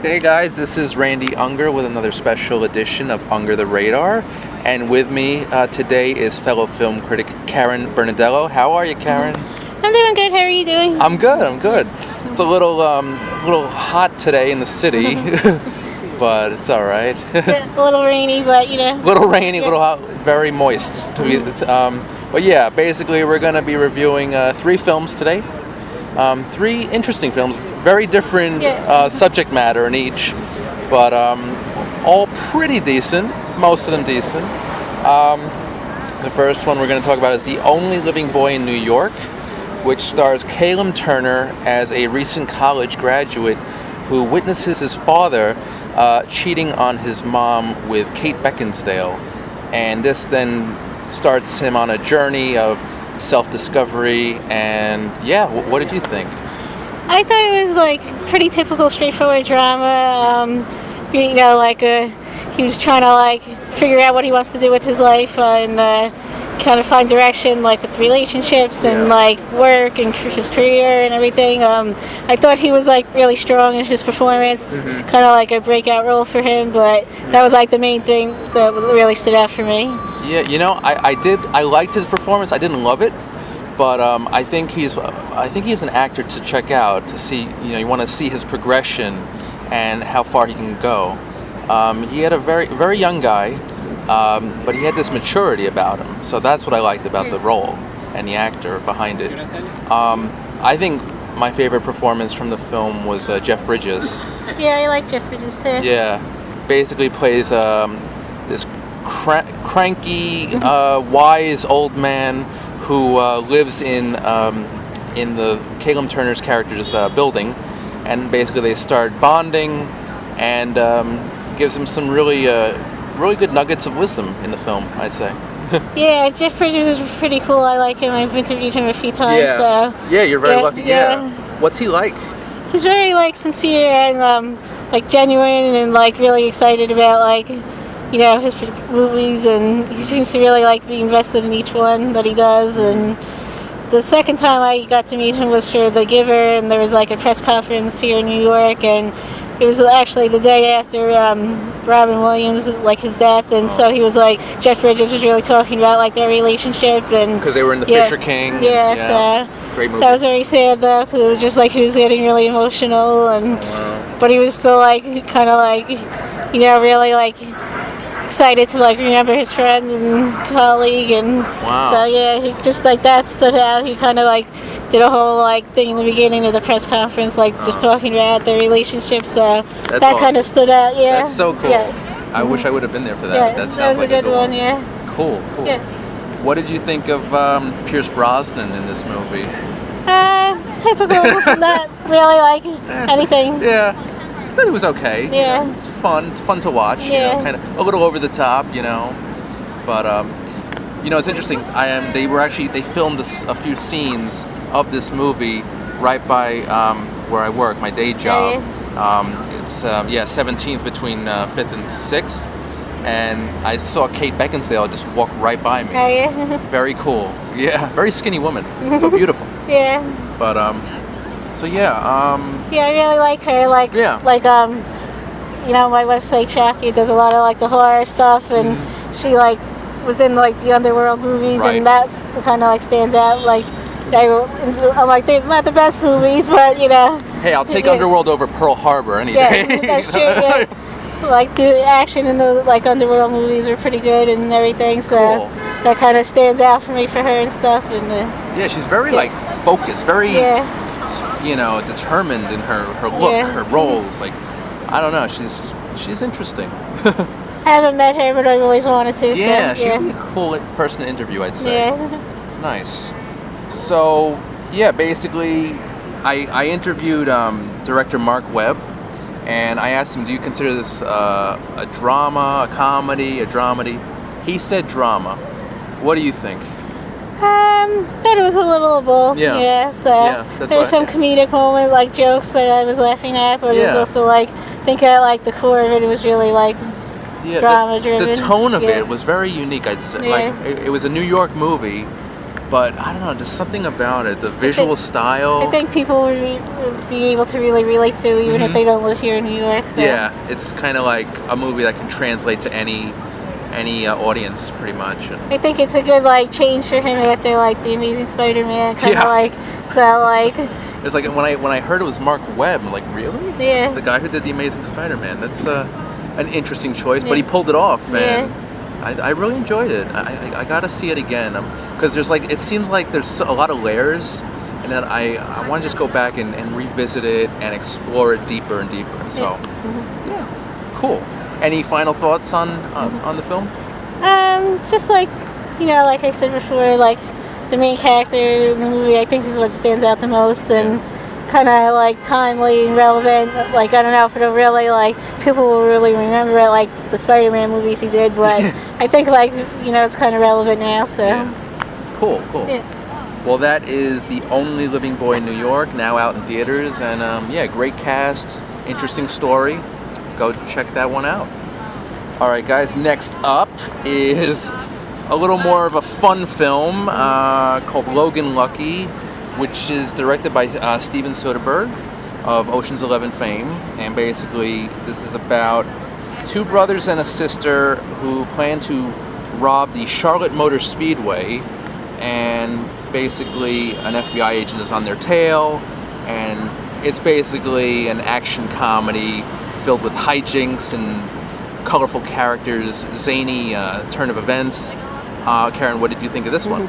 Hey guys, this is Randy Unger with another special edition of Unger the Radar. And with me today is fellow film critic Karen Benardello. How are you, Karen? I'm doing good. How are you doing? I'm good. It's a little hot today in the city, but it's all right. Yeah, a little rainy, but you know. Little rainy, Yeah. little hot, very moist. But yeah, basically we're going to be reviewing 3 films today. 3 interesting films, very different subject matter in each, but all pretty decent, most of them decent. The first one we're going to talk about is The Only Living Boy in New York, which stars Caleb Turner as a recent college graduate who witnesses his father cheating on his mom with Kate Beckinsale. And this then starts him on a journey of self-discovery, and what did you think? I thought it was like pretty typical, straightforward drama. He was trying to figure out what he wants to do with his life and kind of find direction with relationships and work and his career and everything. I thought he was really strong in his performance, kind of like a breakout role for him, but that was the main thing that really stood out for me. Yeah, I liked his performance. I didn't love it, but I think he's an actor to check out, to see. You want to see his progression and how far he can go. He had a very, very young guy, but he had this maturity about him. So that's what I liked about the role and the actor behind it. I think my favorite performance from the film was Jeff Bridges. Yeah, I like Jeff Bridges too. Yeah, basically plays this cranky, wise old man who lives in the Caleb Turner's character's building, and basically they start bonding, and gives him some really good nuggets of wisdom in the film, I'd say. Yeah, Jeff Bridges is pretty cool. I like him. I've interviewed him a few times. Yeah, you're very lucky. Yeah. What's he like? He's very sincere and genuine and really excited about his movies, and he seems to really be invested in each one that he does. And the second time I got to meet him was for The Giver, and there was a press conference here in New York, and it was actually the day after Robin Williams, his death, and so he was Jeff Bridges was really talking about their relationship, and because they were in The Fisher King. Yeah, so great movie. That was very sad though, because it was just he was getting really emotional, and but he was still kind of really excited to remember his friend and colleague, and so he just that stood out. He kind of did a whole thing in the beginning of the press conference, just talking about their relationship. So that awesome. Kind of stood out. Yeah, that's so cool. Yeah. I wish I would have been there for that. Yeah, that was a good one. Yeah. Cool. Yeah. What did you think of Pierce Brosnan in this movie? Typical. Not really anything. Yeah. I thought it was okay. Yeah. It's fun to watch. Yeah. Kind of a little over the top, But it's interesting. They filmed a few scenes of this movie right by where I work, my day job. It's 17th between 5th and 6th, and I saw Kate Beckinsale just walk right by me. Oh yeah. Very cool. Yeah, very skinny woman, but beautiful. Yeah. But I really like her. My website Chucky does a lot of the horror stuff, and she was in the underworld movies, Right. and that's kind of stands out. I'm they're not the best movies, but Hey, I'll take Underworld over Pearl Harbor any yeah, day. that's true. Yeah. The action in those underworld movies are pretty good and everything, so Cool. that kind of stands out for me for her and stuff. And Yeah, she's very focused, very determined in her look, her roles. I don't know, she's interesting. I haven't met her, but I've always wanted to. Yeah, so, she'd be a cool person to interview, I'd say. Yeah. Nice. So, basically, I interviewed director Mark Webb, and I asked him, do you consider this a drama, a comedy, a dramedy? He said drama. What do you think? Thought it was a little of both. Yeah. There was some comedic moment, jokes that I was laughing at, but it was also I think at the core of it, it was really drama driven. The tone of it was very unique, I'd say. Yeah. It was a New York movie, but I don't know, just something about it. The visual style. I think people would be able to really relate to, even if they don't live here in New York. So. Yeah, it's kind of like a movie that can translate to any audience, pretty much. I think it's a good like change for him after like the Amazing Spider-Man, kind of like It's like when I heard it was Mark Webb, I'm like, really? Yeah. The guy who did the Amazing Spider-Man. That's an interesting choice, but he pulled it off, and I really enjoyed it. I gotta see it again because there's like it seems like there's a lot of layers, and then I want to just go back and revisit it and explore it deeper and deeper. So yeah, cool. Any final thoughts on the film? Just like like I said before, like the main character in the movie, I think is what stands out the most, and kind of like timely and relevant. Like I don't know if it'll really like people will really remember it like the Spider-Man movies he did, but I think like it's kind of relevant now. So cool. Yeah. Well, that is The Only Living Boy in New York, now out in theaters, and great cast, interesting story. Go check that one out. All right, guys. Next up is a little more of a fun film called Logan Lucky, which is directed by Steven Soderbergh of Ocean's 11 fame. And basically, this is about two brothers and a sister who plan to rob the Charlotte Motor Speedway. And basically, an FBI agent is on their tail. And it's basically an action comedy filled with hijinks and colorful characters, zany turn of events. Karen, what did you think of this one?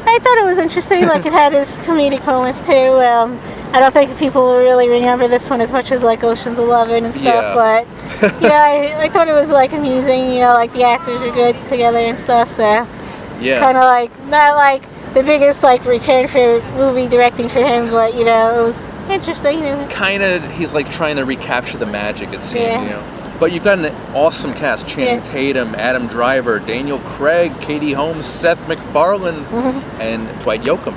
I thought it was interesting. Like it had its comedic moments too. I don't think people will really remember this one as much as like Ocean's 11 and stuff. But I thought it was like amusing. Like the actors were good together and stuff. So kind of like not like the biggest like return for movie directing for him, but it was interesting. Kind of, he's like trying to recapture the magic. It seems. But you've got an awesome cast: Channing Tatum, Adam Driver, Daniel Craig, Katie Holmes, Seth MacFarlane, and Dwight Yoakam.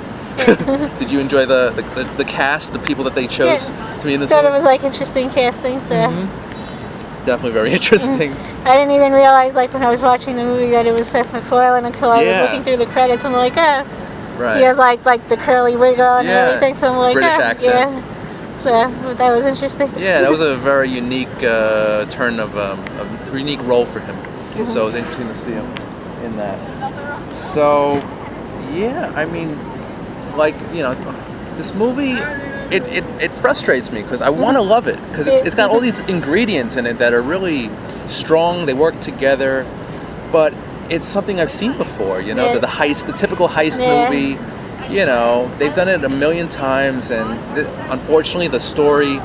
Did you enjoy the cast, the people that they chose to be in this movie? I thought movie? it was like interesting casting, so definitely very interesting. I didn't even realize like when I was watching the movie that it was Seth MacFarlane until I was looking through the credits. I'm like, he has like the curly wig on and everything. So I'm like, British accent. So that was interesting. Yeah, that was a very unique turn of a unique role for him. So it was interesting to see him in that. So I mean, like this movie, it frustrates me because I want to love it because it's got all these ingredients in it that are really strong. They work together, but it's something I've seen before. The typical heist movie. They've done it a million times, and unfortunately the story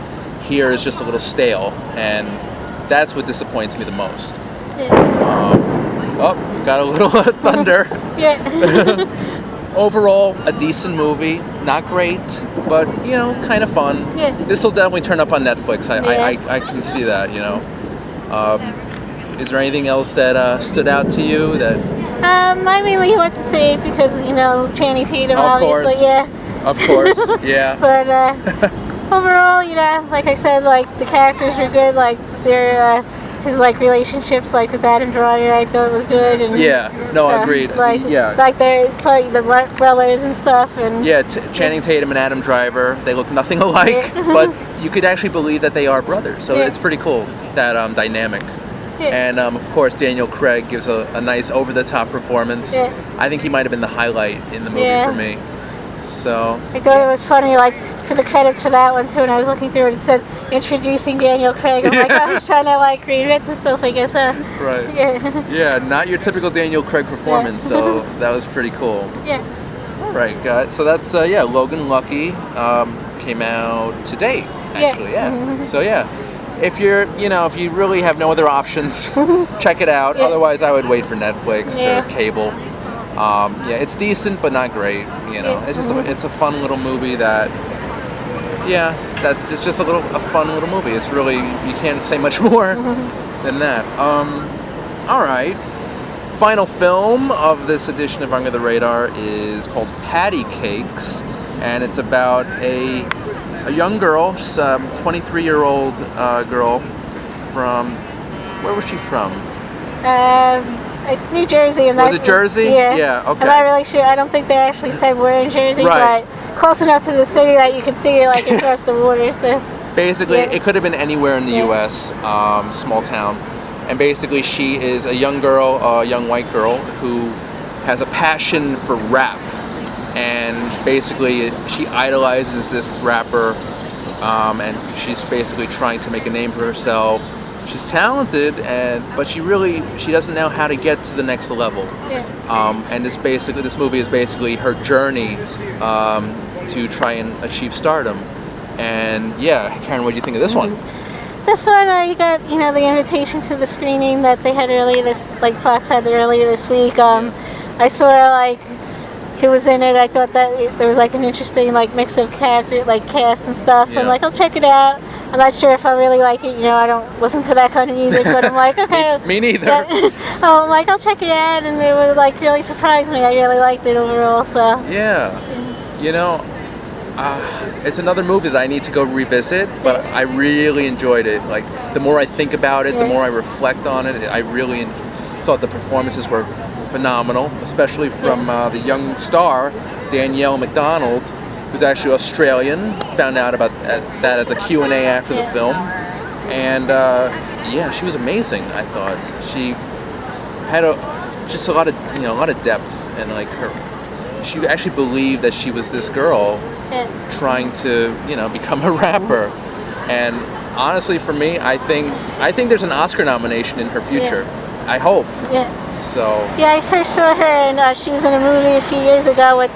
here is just a little stale, and that's what disappoints me the most. Got a little thunder. Overall, a decent movie, not great, but kind of fun. This will definitely turn up on Netflix. I can see that. Is there anything else that stood out to you that? I mainly went to see it because Channing Tatum, obviously, Of course, yeah. But overall, like I said, like the characters were good. Like their his like relationships, like with Adam Driver, I thought was good. And agreed. Like they're playing the brothers and stuff. And Channing Tatum and Adam Driver, they look nothing alike, but you could actually believe that they are brothers. So it's pretty cool that dynamic. And of course, Daniel Craig gives a nice over-the-top performance. I think he might have been the highlight in the movie for me. So I thought it was funny, like for the credits for that one too. And I was looking through it, it said introducing Daniel Craig. I'm like, he's trying to like reinvent himself, I guess. Right. Yeah, not your typical Daniel Craig performance. So that was pretty cool. All right, guys. So that's Logan Lucky came out today. Actually, So if if you really have no other options, check it out. Otherwise, I would wait for Netflix or cable. It's decent, but not great. It's just it's a fun little movie that, it's just a fun little movie. It's really, you can't say much more than that. All right. Final film of this edition of Under the Radar is called Patti Cakes, and it's about a young girl, 23-year-old girl from, where was she from? New Jersey. Was it Jersey? Yeah. Yeah, okay. I'm not really sure. I don't think they actually said we're in Jersey, Right. but close enough to the city that you can see it like across the water. So Basically, it could have been anywhere in the Yeah. U.S., small town. And basically, she is a young girl, a young white girl, who has a passion for rap. And basically, she idolizes this rapper, and she's basically trying to make a name for herself. She's talented, but she doesn't know how to get to the next level. Yeah. And this movie is basically her journey to try and achieve stardom. And yeah, Karen, what do you think of this one? This one, you got the invitation to the screening that they had earlier Fox had earlier this week. I saw who was in it. I thought that there was an interesting mix of character, cast and stuff. So I'm Yeah. I'll check it out. I'm not sure if I really like it. I don't listen to that kind of music, but I'm okay. Me neither. I'm I'll check it out, and it would really surprise me. I really liked it overall. So Yeah. It's another movie that I need to go revisit, but I really enjoyed it. The more I think about it, the more I reflect on it, I really thought the performances were phenomenal, especially from the young star, Danielle McDonald, who's actually Australian. Found out about that at the Q&A after the film. And she was amazing, I thought. She had just a lot of depth, and she actually believed that she was this girl trying to become a rapper. And honestly, for me, I think there's an Oscar nomination in her future. I hope. Yeah. So. Yeah, I first saw her, and she was in a movie a few years ago with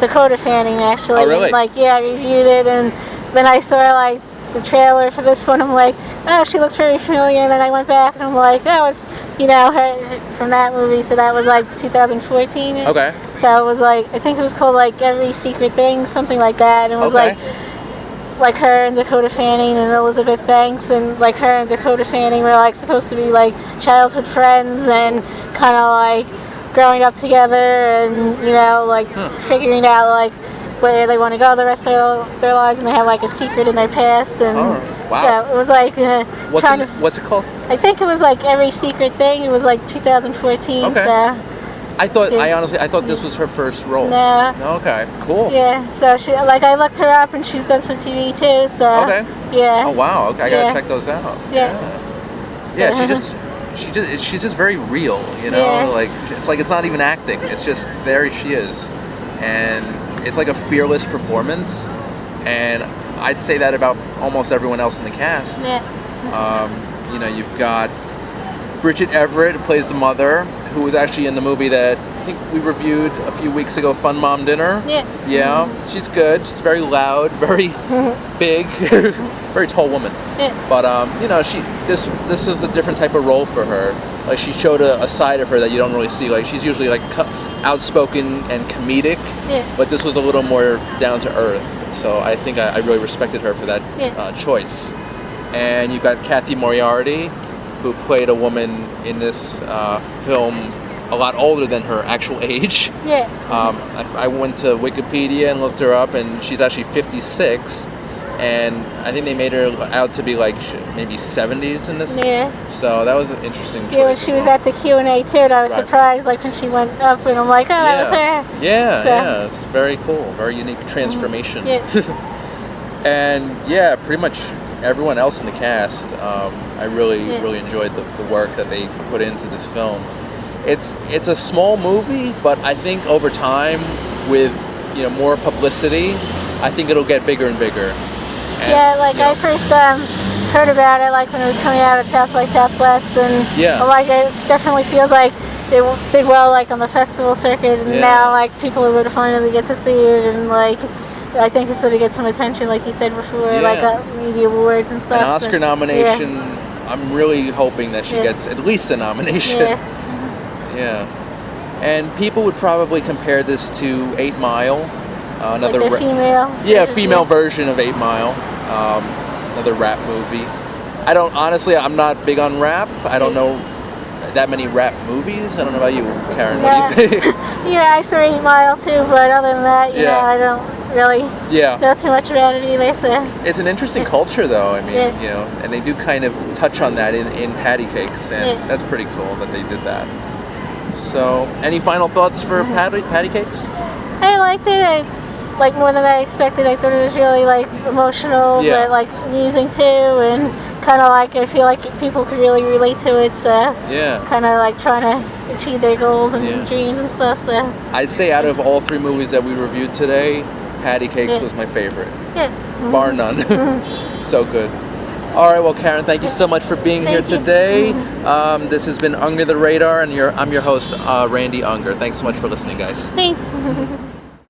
Dakota Fanning, actually. Oh, really? And, I reviewed it, and then I saw the trailer for this one. I'm oh, she looks very familiar. And then I went back, and I'm that was her from that movie. So that was 2014. Okay. So it was I think it was called Every Secret Thing, something like that. And it was her and Dakota Fanning and Elizabeth Banks, and her and Dakota Fanning were supposed to be childhood friends, and kind of growing up together, and figuring out where they want to go the rest of their lives, and they have a secret in their past, and wow. so it was what's it called? I think it was Every Secret Thing. It was 2014. Okay. So I thought this was her first role. No. Okay, cool. Yeah, so she I looked her up, and she's done some TV too. So Okay. Yeah. Oh wow. Okay, I gotta check those out. Yeah. She's just very real, it's not even acting. It's just there she is, and it's a fearless performance, and I'd say that about almost everyone else in the cast. Yeah. You've got Bridget Everett, who plays the mother, who was actually in the movie that I think we reviewed a few weeks ago, Fun Mom Dinner. Yeah. Yeah, she's good. She's very loud, very big, very tall woman. Yeah. But this is a different type of role for her. She showed a side of her that you don't really see. She's usually outspoken and comedic. Yeah. But this was a little more down to earth. So I think I really respected her for that choice. And you've got Kathy Moriarty, who played a woman in this film a lot older than her actual age. Yeah. I went to Wikipedia and looked her up, and she's actually 56, and I think they made her out to be maybe 70s in this. Yeah. So that was an interesting choice. Yeah, when she was at the Q&A too, and I was surprised when she went up, and I'm that was her. Yeah, yeah, it's very cool, very unique transformation. Yeah. And pretty much everyone else in the cast, I really enjoyed the work that they put into this film. It's a small movie, but I think over time, with more publicity, I think it'll get bigger and bigger. And, I first heard about it when it was coming out at South by Southwest, and it definitely feels it did well on the festival circuit, and now people are going to finally get to see it, and I think it's going to get some attention, like you said before, media awards and stuff. An Oscar nomination. I'm really hoping that she gets at least a nomination. Yeah. And people would probably compare this to 8 Mile, another female version of 8 Mile, another rap movie. I'm not big on rap. I don't know that many rap movies. I don't know about you, Karen. What do you think? I saw 8 Mile too, but other than that, I don't really Yeah. know too much about it either. So It's an interesting culture, though. I mean, Yeah. you know, and they do kind of touch on that in Patti Cakes, and Yeah. that's pretty cool that they did that. So, any final thoughts for Patti Cakes? I liked it. I like more than I expected. I thought it was really like emotional, Yeah. but like amusing too, and kind of like I feel like people could really relate to it. So Yeah. kind of like trying to achieve their goals and Yeah. dreams and stuff. So I'd say out of all 3 movies that we reviewed today, Patti Cakes Yeah. was my favorite, yeah. bar none. So good. All right, well, Karen, thank you so much for being here Thank you. today. This has been Under the Radar, and I'm your host, Randy Unger. Thanks so much for listening, guys. Thanks.